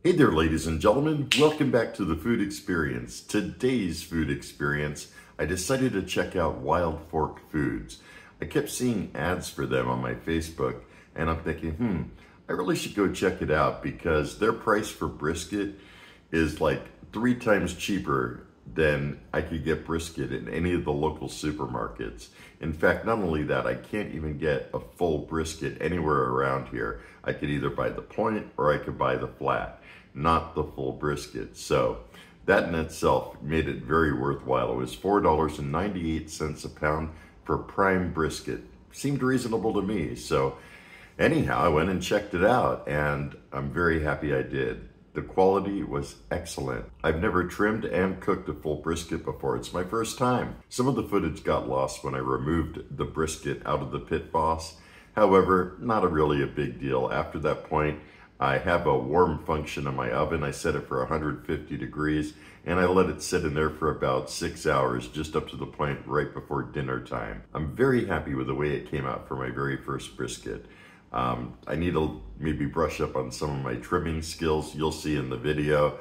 Hey there, ladies and gentlemen. Welcome back to the Food Experience. Today's Food Experience, I decided to check out Wild Fork Foods. I kept seeing ads for them on my Facebook, and I'm thinking, I really should go check it out because their price for brisket is like 3 times cheaper than I could get brisket in any of the local supermarkets. In fact, not only that, I can't even get a full brisket anywhere around here. I could either buy the point or I could buy the flat, not the full brisket. So that in itself made it very worthwhile. It was $4.98 a pound for Prime Brisket. Seemed reasonable to me. So anyhow, I went and checked it out, and I'm very happy I did. The quality was excellent. I've never trimmed and cooked a full brisket before. It's my first time. Some of the footage got lost when I removed the brisket out of the pit boss. However, not really a big deal. After that point, I have a warm function in my oven. I set it for 150 degrees, and I let it sit in there for about 6 hours, just up to the point right before dinner time. I'm very happy with the way it came out for my very first brisket. I need to maybe brush up on some of my trimming skills. You'll see in the video.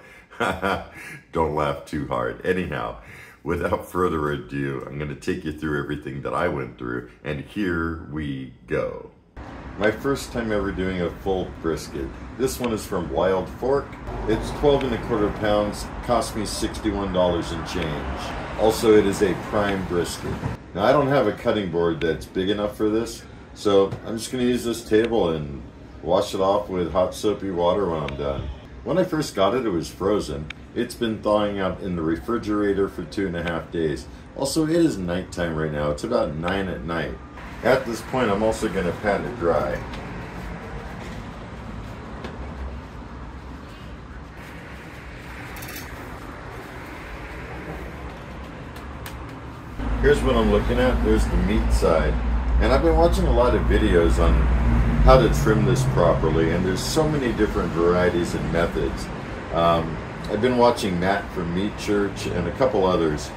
Don't laugh too hard. Anyhow, without further ado, I'm going to take you through everything that I went through, and here we go. My first time ever doing a full brisket. This one is from Wild Fork. It's 12¼ pounds, cost me $61 and change. Also, it is a Prime Brisket. Now, I don't have a cutting board that's big enough for this, so I'm just going to use this table and wash it off with hot soapy water when I'm done. When I first got it, it was frozen. It's been thawing out in the refrigerator for 2.5 days. Also, it is nighttime right now. It's about 9 at night. At this point, I'm also going to pat it dry. Here's what I'm looking at. There's the meat side. And I've been watching a lot of videos on how to trim this properly, and there's so many different varieties and methods. I've been watching Matt from Meat Church and a couple others.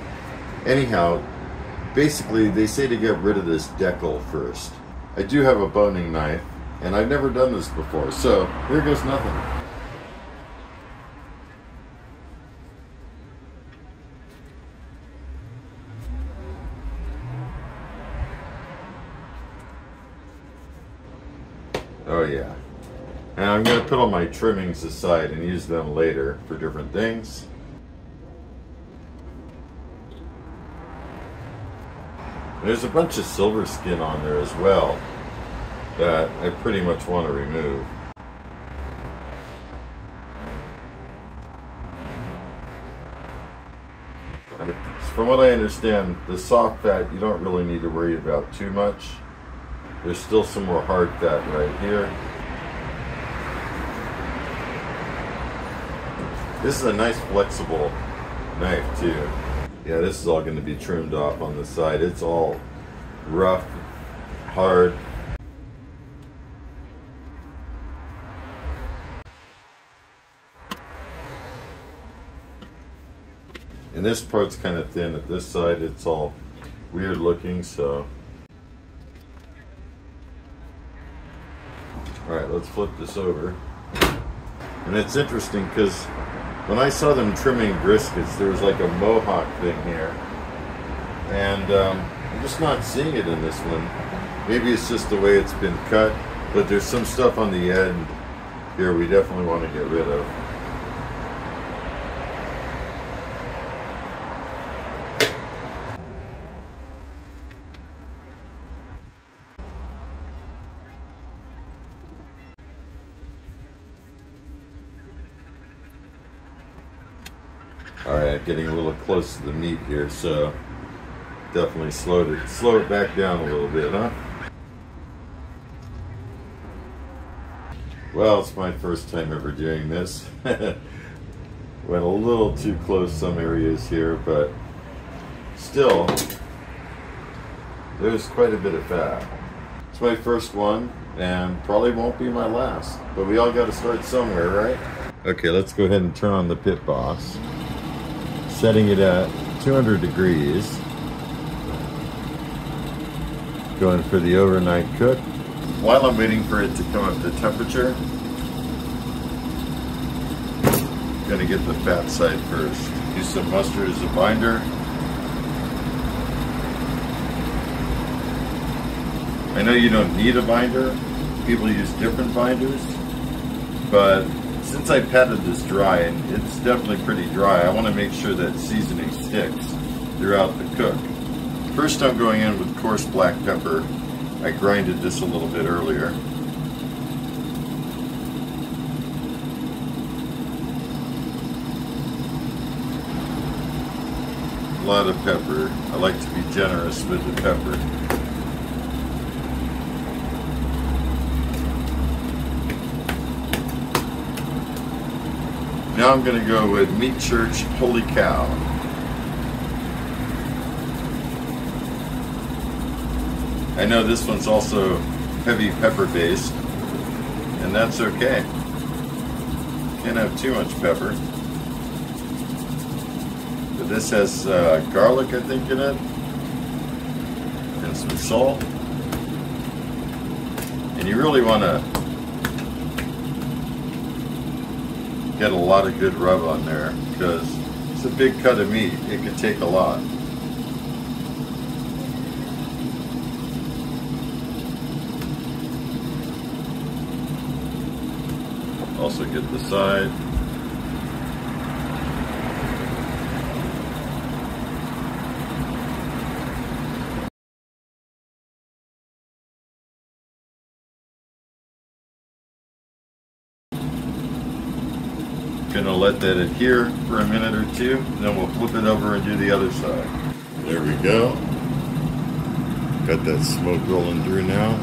Anyhow, basically they say to get rid of this decal first. I do have a boning knife, and I've never done this before, so here goes nothing. Oh yeah. And I'm going to put all my trimmings aside and use them later for different things. There's a bunch of silver skin on there as well that I pretty much want to remove. From what I understand, the soft fat you don't really need to worry about too much. There's still some more hard fat right here. This is a nice flexible knife too. Yeah, this is all going to be trimmed off on the side. It's all rough, hard. And this part's kind of thin. At this side, it's all weird looking, so. Alright, let's flip this over. And it's interesting because when I saw them trimming briskets, there was like a mohawk thing here. And I'm just not seeing it in this one. Maybe it's just the way it's been cut, but there's some stuff on the end here we definitely want to get rid of. Alright, getting a little close to the meat here, so definitely slow it back down a little bit, huh? Well, it's my first time ever doing this. Went a little too close some areas here, but still, there's quite a bit of fat. It's my first one, and probably won't be my last, but we all got to start somewhere, right? Okay, let's go ahead and turn on the pit boss. Setting it at 200 degrees. Going for the overnight cook. While I'm waiting for it to come up to temperature, Gonna get the fat side first. Use some mustard as a binder. I know you don't need a binder. People use different binders, but since I patted this dry, and it's definitely pretty dry, I want to make sure that seasoning sticks throughout the cook. First, I'm going in with coarse black pepper. I grinded this a little bit earlier. A lot of pepper. I like to be generous with the pepper. Now I'm going to go with Meat Church Holy Cow. I know this one's also heavy pepper based, and that's okay. Can't have too much pepper. But this has garlic, I think, in it, and some salt. And you really want to get a lot of good rub on there, because it's a big cut of meat. It could take a lot. Also get the side. Gonna let that adhere for a minute or two, and then we'll flip it over and do the other side. There we go. Got that smoke rolling through now.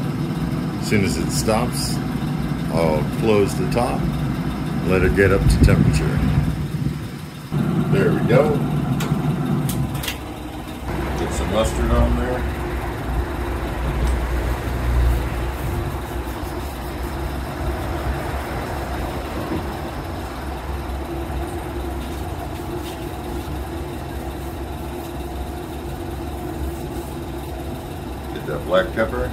As soon as it stops, I'll close the top, let it get up to temperature. There we go. Get some mustard on there. Get that black pepper.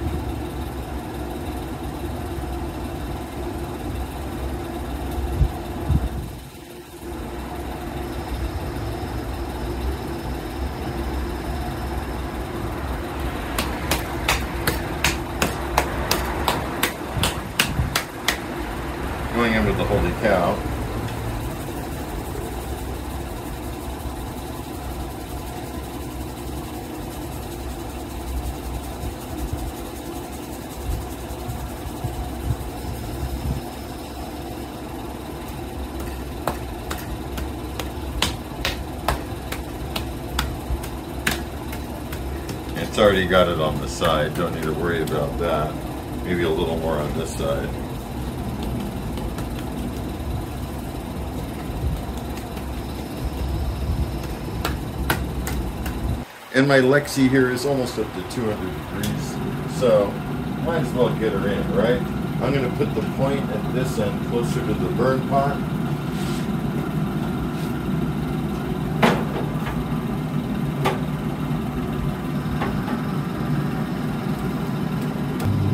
Going in with the Holy Cow. It's already got it on the side, don't need to worry about that. Maybe a little more on this side. And my Lexi here is almost up to 200 degrees, so might as well get her in, right? I'm going to put the point at this end closer to the burn pot.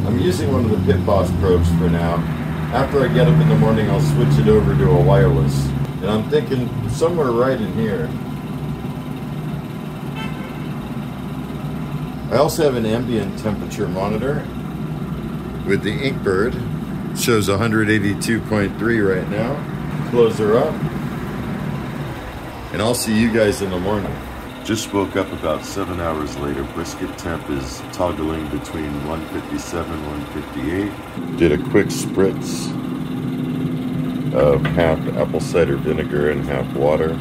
I'm using one of the Pit Boss probes for now. After I get up in the morning, I'll switch it over to a wireless. And I'm thinking somewhere right in here. I also have an ambient temperature monitor with the Inkbird. It shows 182.3 right now. Close her up. And I'll see you guys in the morning. Just woke up about 7 hours later. Brisket temp is toggling between 157, 158. Did a quick spritz of half apple cider vinegar and half water.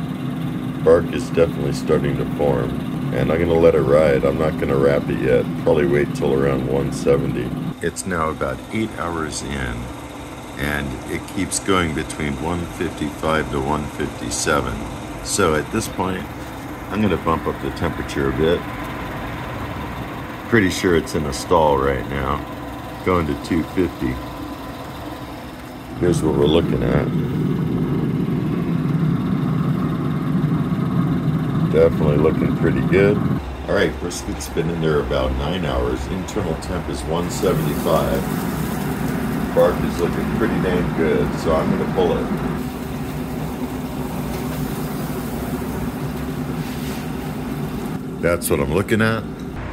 Bark is definitely starting to form. And I'm going to let it ride. I'm not going to wrap it yet. Probably wait till around 170. It's now about 8 hours in, and it keeps going between 155 to 157. So at this point, I'm going to bump up the temperature a bit. Pretty sure it's in a stall right now. Going to 250. Here's what we're looking at. Definitely looking pretty good. All right, brisket's been in there about 9 hours. Internal temp is 175. Bark is looking pretty dang good, so I'm gonna pull it. That's what I'm looking at.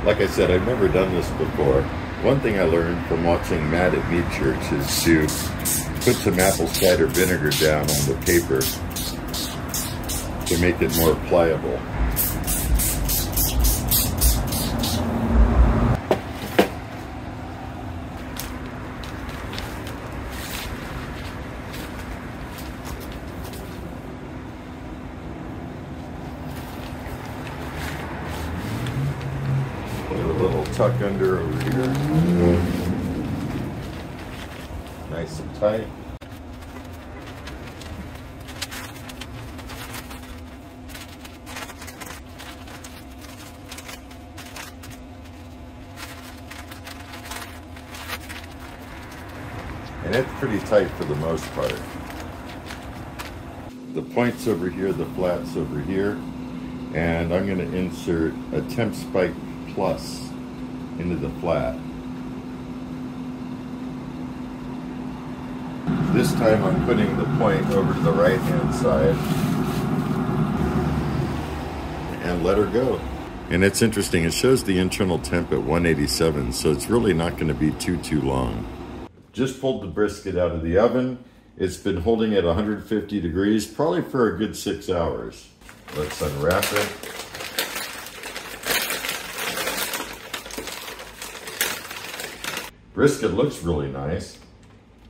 Like I said, I've never done this before. One thing I learned from watching Matt at Meat Church is to put some apple cider vinegar down on the paper to make it more pliable. Put a little tuck under over here. Nice and tight. And it's pretty tight for the most part. The point's over here, the flat's over here. And I'm going to insert a temp spike plus into the flat. This time I'm putting the point over to the right hand side and let her go. And it's interesting, it shows the internal temp at 187, so it's really not going to be too long. Just pulled the brisket out of the oven. It's been holding at 150 degrees, probably for a good 6 hours. Let's unwrap it. Brisket looks really nice.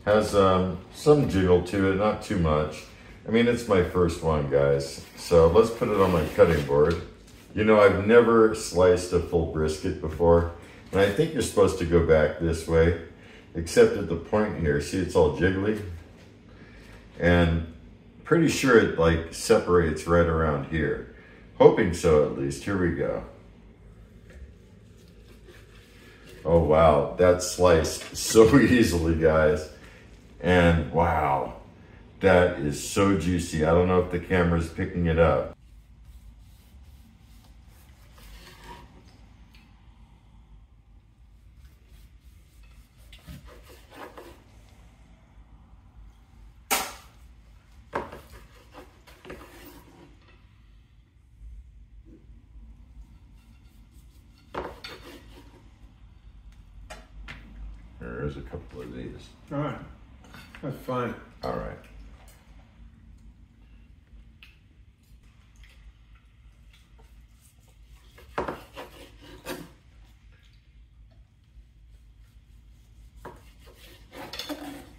Has some jiggle to it, not too much. I mean, it's my first one, guys. So let's put it on my cutting board. You know, I've never sliced a full brisket before, and I think you're supposed to go back this way, except at the point here. See, it's all jiggly. And pretty sure it like separates right around here. Hoping so, at least. Here we go. Oh wow, that sliced so easily, guys. And wow, that is so juicy. I don't know if the camera's picking it up. There's a couple of these. All right, that's fine. All right.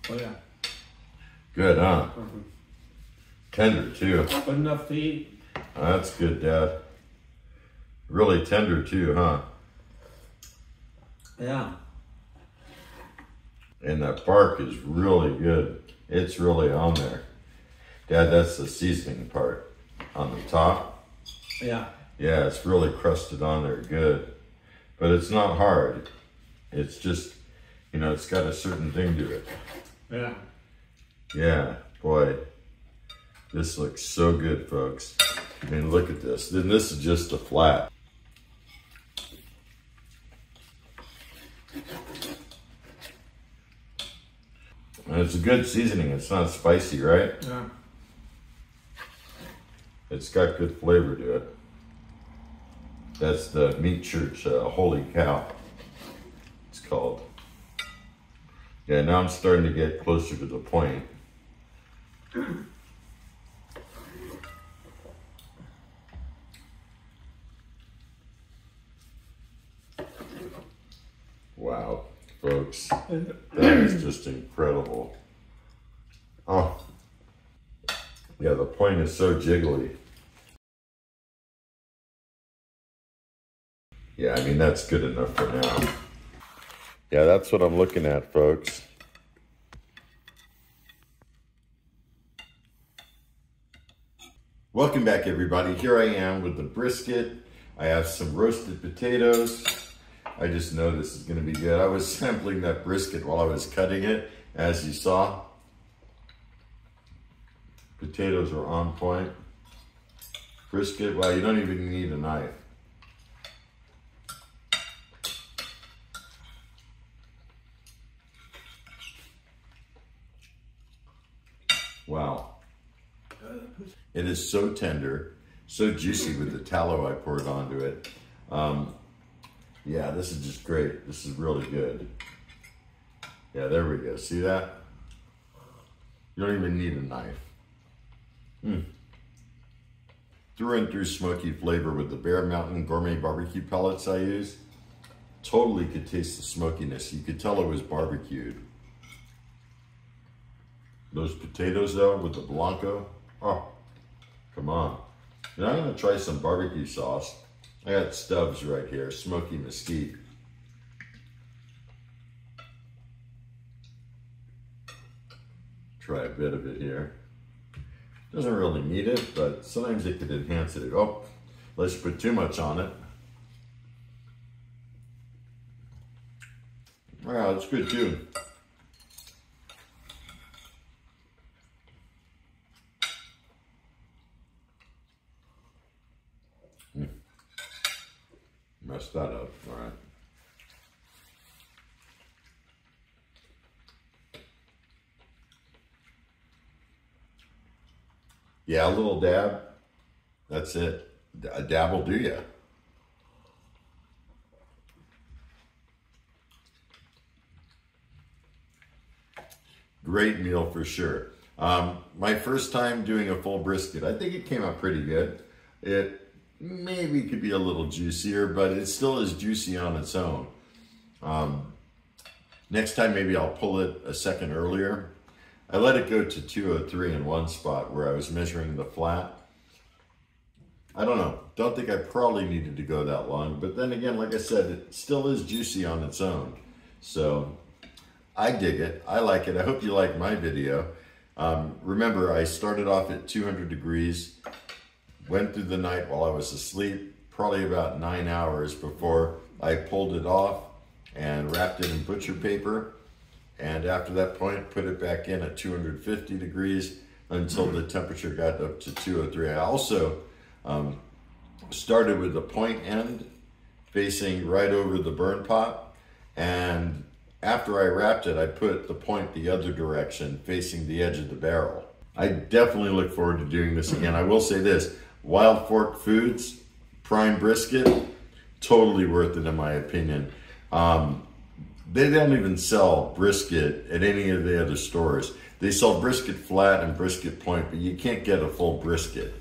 Oh yeah. Good, huh? Tender too. Good enough to eat. That's good, Dad. Really tender too, huh? Yeah. And that bark is really good. It's really on there. Dad, that's the seasoning part on the top. Yeah. Yeah, it's really crusted on there good. But it's not hard. It's just, you know, it's got a certain thing to it. Yeah. Yeah, boy. This looks so good, folks. I mean, look at this. Then this is just a flat. And it's a good seasoning. It's not spicy, right? Yeah. It's got good flavor to it. That's the Meat Church Holy Cow, it's called. Yeah, now I'm starting to get closer to the point. Wow, folks, that is just incredible. Oh, yeah, the point is so jiggly. Yeah, I mean, that's good enough for now. Yeah, that's what I'm looking at, folks. Welcome back, everybody. Here I am with the brisket. I have some roasted potatoes. I just know this is gonna be good. I was sampling that brisket while I was cutting it, as you saw. Potatoes are on point. Brisket, well, you don't even need a knife. Wow. It is so tender, so juicy with the tallow I poured onto it. Yeah, this is just great. This is really good. Yeah, there we go. See that? You don't even need a knife. Through smoky flavor with the Bear Mountain Gourmet barbecue pellets I use. Totally could taste the smokiness. You could tell it was barbecued. Those potatoes though with the Blanco, oh, come on. Now I'm gonna try some barbecue sauce. I got Stubbs right here, smoky mesquite. Try a bit of it here. Doesn't really need it, but sometimes it could enhance it. Oh, let's put too much on it. Yeah, that's good too. Messed that up, all right. Yeah, a little dab, that's it. A dab will do ya. Great meal for sure. My first time doing a full brisket, I think it came out pretty good. It maybe could be a little juicier, but it still is juicy on its own. Next time, maybe I'll pull it a second earlier. I let it go to 203 in one spot where I was measuring the flat. I don't know, don't think I probably needed to go that long, but then again, like I said, it still is juicy on its own. So I dig it, I like it. I hope you like my video. Remember, I started off at 200 degrees, went through the night while I was asleep, probably about 9 hours before I pulled it off and wrapped it in butcher paper. And after that point, put it back in at 250 degrees until the temperature got up to 203. I also started with the point end facing right over the burn pot. And after I wrapped it, I put the point the other direction facing the edge of the barrel. I definitely look forward to doing this again. I will say this, Wild Fork Foods, Prime Brisket, totally worth it in my opinion. They don't even sell brisket at any of the other stores. They sell brisket flat and brisket point, but you can't get a full brisket.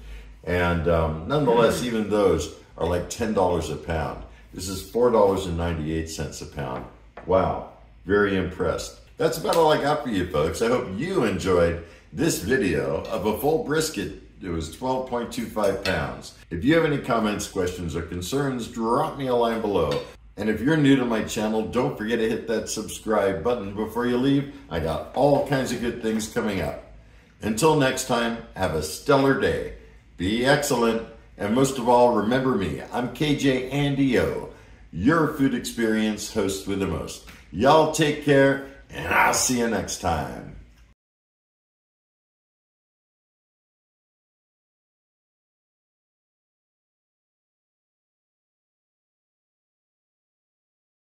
And nonetheless, even those are like $10 a pound. This is $4.98 a pound. Wow, very impressed. That's about all I got for you folks. I hope you enjoyed this video of a full brisket. It was 12.25 pounds. If you have any comments, questions, or concerns, drop me a line below. And if you're new to my channel, don't forget to hit that subscribe button before you leave. I got all kinds of good things coming up. Until next time, have a stellar day. Be excellent. And most of all, remember me. I'm KJ Andy O, your food experience host with the most. Y'all take care, and I'll see you next time.